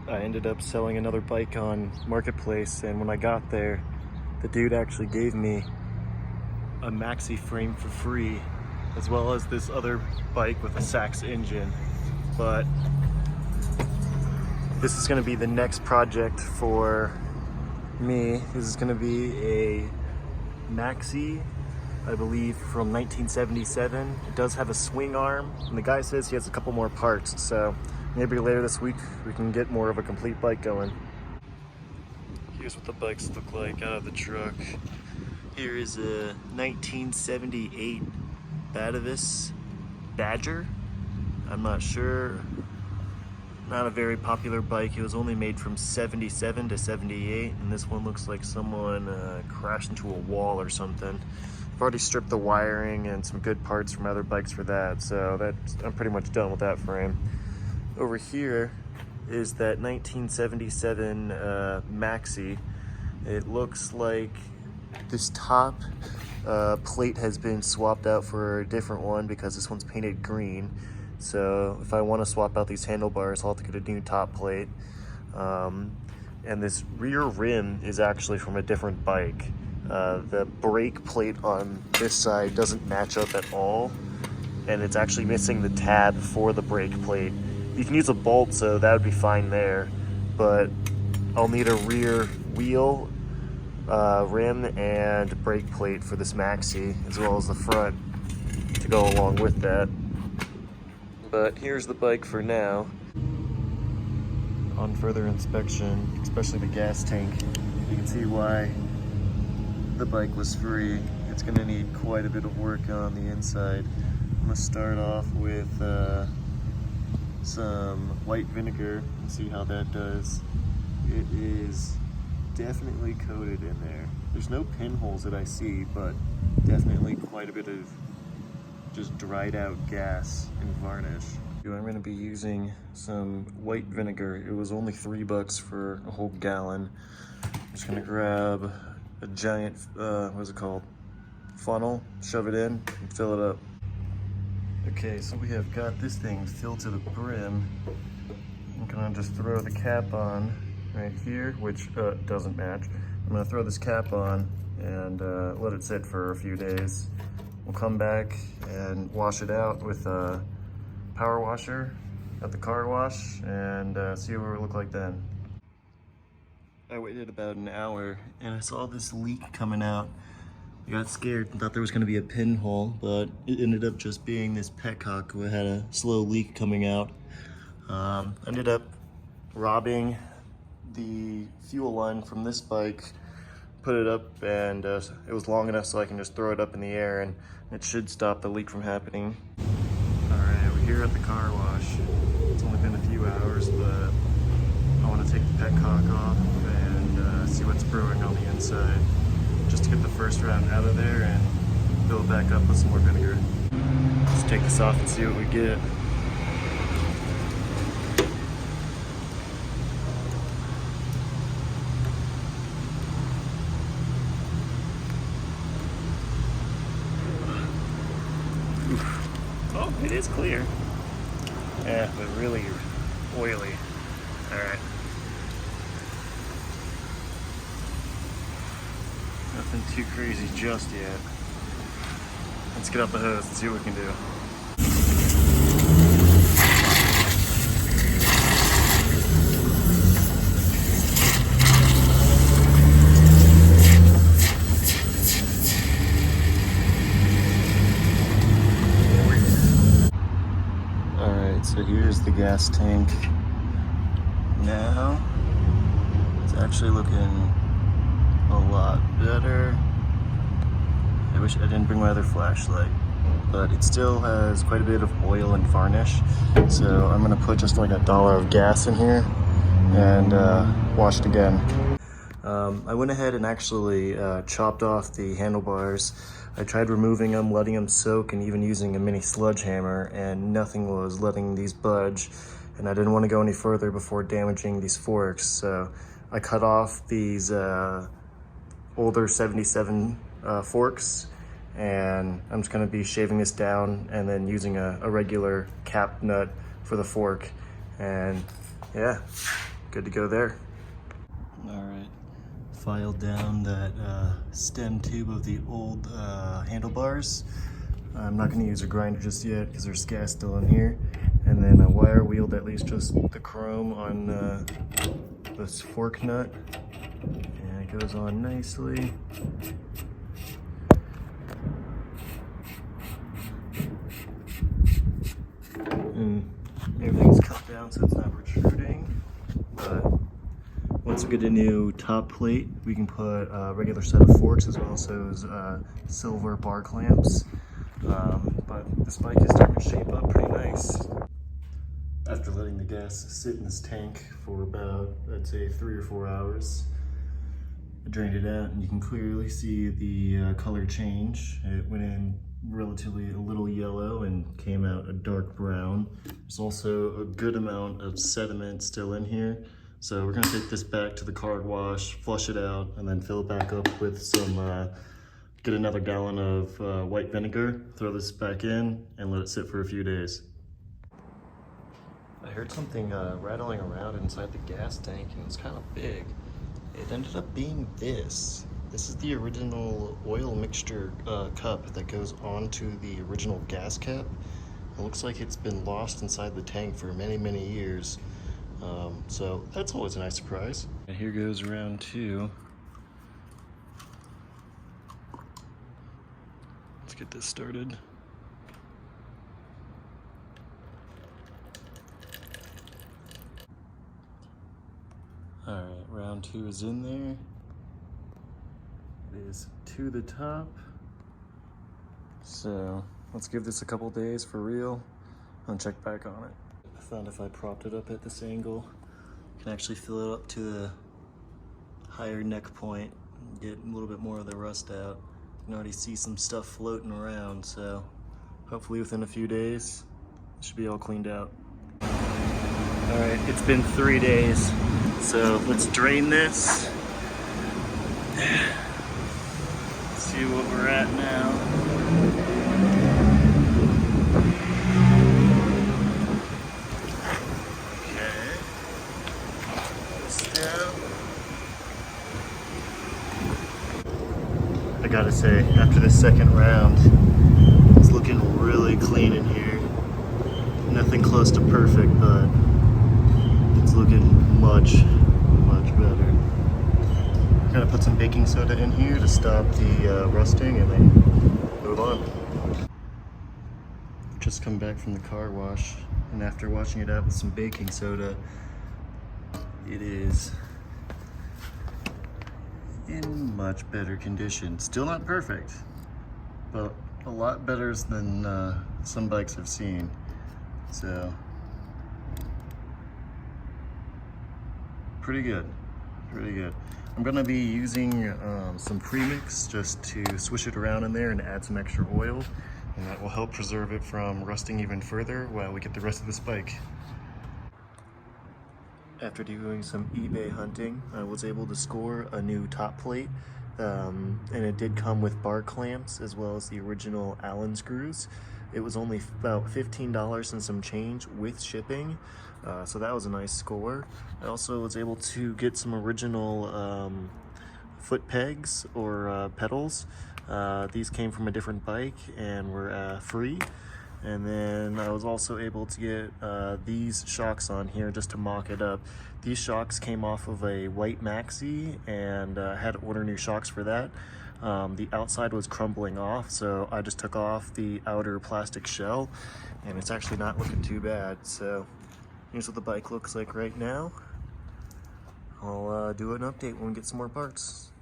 I ended up selling another bike on Marketplace, and when I got there, the dude actually gave me a maxi frame for free, as well as this other bike with a Sachs engine. But this is going to be the next project for me. This is going to be a maxi, I believe, from 1977. It does have a swing arm, and the guy says he has a couple more parts, so maybe later this week we can get more of a complete bike going. Here's what the bikes look like out of the truck. Here is a 1978 Batavis Badger. I'm not sure. Not a very popular bike. It was only made from 77 to 78, and this one looks like someone crashed into a wall or something. I've already stripped the wiring and some good parts from other bikes for that, so I'm pretty much done with that frame. Over here is that 1977 Maxi. It looks like this top plate has been swapped out for a different one because this one's painted green. So if I want to swap out these handlebars, I'll have to get a new top plate. And this rear rim is actually from a different bike. The brake plate on this side doesn't match up at all, and it's actually missing the tab for the brake plate. You can use a bolt, so that would be fine there, but I'll need a rear wheel, rim, and brake plate for this Maxi, as well as the front to go along with that. But here's the bike for now. On further inspection, especially the gas tank, you can see why the bike was free. It's gonna need quite a bit of work on the inside. I'm gonna start off with some white vinegar and see how that does. It is definitely coated in there. There's no pinholes that I see, but definitely quite a bit of just dried out gas and varnish. I'm going to be using some white vinegar. It was only $3 for a whole gallon. I'm just going to grab a giant, what is it called? Funnel, shove it in, and fill it up. Okay, so we have got this thing filled to the brim. I'm going to just throw the cap on right here, which doesn't match. I'm going to throw this cap on and let it sit for a few days. We'll come back and wash it out with a power washer at the car wash and see what it will look like then. I waited about an hour and I saw this leak coming out. I got scared and thought there was going to be a pinhole, but it ended up just being this petcock who had a slow leak coming out. Ended up robbing the fuel line from this bike, put it up, and it was long enough so I can just throw it up in the air and it should stop the leak from happening. Alright, we're here at the car wash. It's only been a few hours, but I want to take the petcock off and see what's brewing on the inside, just to get the first round out of there and fill it back up with some more vinegar. Let's take this off and see what we get. Oh, it is clear. Yeah, but really oily. Alright. Nothing too crazy just yet. Let's get out the hose and see what we can do. So here's the gas tank. Now it's actually looking a lot better. I wish I didn't bring my other flashlight, but it still has quite a bit of oil and varnish. So I'm gonna put just like $1 of gas in here and wash it again. I went ahead and actually chopped off the handlebars. I tried removing them, letting them soak, and even using a mini sledgehammer, and nothing was letting these budge. And I didn't want to go any further before damaging these forks, so I cut off these older 77 forks, and I'm just going to be shaving this down and then using a regular cap nut for the fork. And yeah, good to go there. All right, filed down that stem tube of the old handlebars. I'm not going to use a grinder just yet because there's gas still in here. And then a wire wheeled at least just the chrome on this fork nut. And it goes on nicely. And everything's cut down so it's not protruding. But once we get a new top plate, we can put a regular set of forks as well as those silver bar clamps. But this bike is starting to shape up pretty nice. After letting the gas sit in this tank for about, I'd say 3 or 4 hours, I drained it out and you can clearly see the color change. It went in relatively a little yellow and came out a dark brown. There's also a good amount of sediment still in here. So we're gonna take this back to the car wash, flush it out, and then fill it back up with some, get another gallon of white vinegar, throw this back in, and let it sit for a few days. I heard something rattling around inside the gas tank, and it was kind of big. It ended up being this. This is the original oil mixture cup that goes onto the original gas cap. It looks like it's been lost inside the tank for many, many years. So that's always a nice surprise. And here goes round 2. Let's get this started. All right, round 2 is in there. It is to the top. So let's give this a couple days for real and check back on it. I found if I propped it up at this angle, I can actually fill it up to the higher neck point and get a little bit more of the rust out. You can already see some stuff floating around, so hopefully within a few days, it should be all cleaned out. All right, it's been 3 days, so let's drain this. See what we're at now. Okay. This down. I gotta say, after the second round, it's looking really clean in here. Nothing close to perfect, but it's looking much better. I'm gonna put some baking soda in here to stop the rusting and then move on. Just come back from the car wash, and after washing it out with some baking soda, it is in much better condition. Still not perfect, but a lot better than some bikes I've seen. So, pretty good. I'm gonna be using some premix just to swish it around in there and add some extra oil, and that will help preserve it from rusting even further while we get the rest of this bike. After doing some eBay hunting, I was able to score a new top plate, and it did come with bar clamps as well as the original Allen screws. It was only about $15 and some change with shipping, so that was a nice score. I also was able to get some original foot pegs or pedals. These came from a different bike and were free. And then I was also able to get these shocks on here just to mock it up. These shocks came off of a white Maxi, and I had to order new shocks for that. The outside was crumbling off, so I just took off the outer plastic shell, and it's actually not looking too bad. So here's what the bike looks like right now. I'll do an update when we get some more parts.